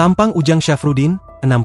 Tampang Ujang Syafruddin, 60.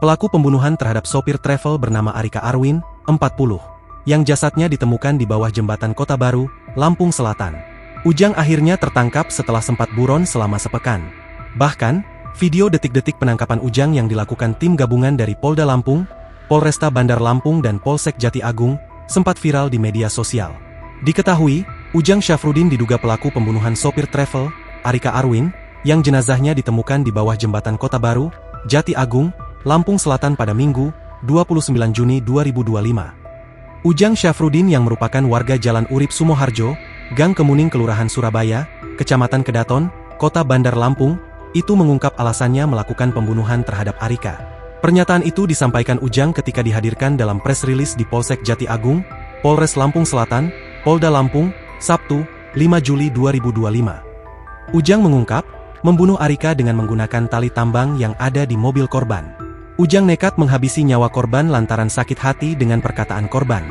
Pelaku pembunuhan terhadap sopir travel bernama Arika Arwin, 40. Yang jasadnya ditemukan di bawah jembatan Kota Baru, Lampung Selatan. Ujang akhirnya tertangkap setelah sempat buron selama sepekan. Bahkan, video detik-detik penangkapan Ujang yang dilakukan tim gabungan dari Polda Lampung, Polresta Bandar Lampung dan Polsek Jati Agung, sempat viral di media sosial. Diketahui, Ujang Syafruddin diduga pelaku pembunuhan sopir travel, Arika Arwin, yang jenazahnya ditemukan di bawah jembatan Kota Baru, Jati Agung, Lampung Selatan pada Minggu, 29 Juni 2025. Ujang Syafruddin yang merupakan warga Jalan Urip Sumoharjo, Gang Kemuning Kelurahan Surabaya, Kecamatan Kedaton, Kota Bandar Lampung, itu mengungkap alasannya melakukan pembunuhan terhadap Arika. Pernyataan itu disampaikan Ujang ketika dihadirkan dalam press release di Polsek Jati Agung, Polres Lampung Selatan, Polda Lampung, Sabtu, 5 Juli 2025. Ujang mengungkap, membunuh Arika dengan menggunakan tali tambang yang ada di mobil korban. Ujang nekat menghabisi nyawa korban lantaran sakit hati dengan perkataan korban.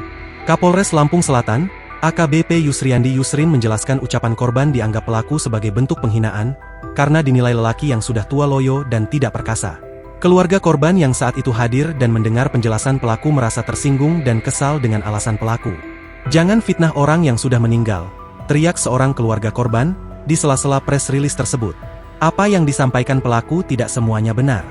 Kapolres Lampung Selatan, AKBP Yusriandi Yusrin menjelaskan ucapan korban dianggap pelaku sebagai bentuk penghinaan, karena dinilai lelaki yang sudah tua loyo dan tidak perkasa. Keluarga korban yang saat itu hadir dan mendengar penjelasan pelaku merasa tersinggung dan kesal dengan alasan pelaku. "Jangan fitnah orang yang sudah meninggal," teriak seorang keluarga korban, di sela-sela press release tersebut. Apa yang disampaikan pelaku tidak semuanya benar.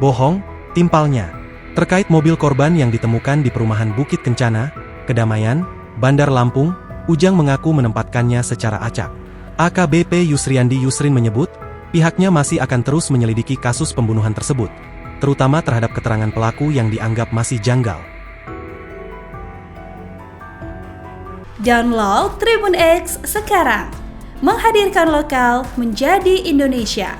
Bohong, timpalnya. Terkait mobil korban yang ditemukan di perumahan Bukit Kencana, Kedamaian, Bandar Lampung, Ujang mengaku menempatkannya secara acak. AKBP Yusriandi Yusrin menyebut, pihaknya masih akan terus menyelidiki kasus pembunuhan tersebut, terutama terhadap keterangan pelaku yang dianggap masih janggal. Download Tribun X sekarang, menghadirkan lokal menjadi Indonesia.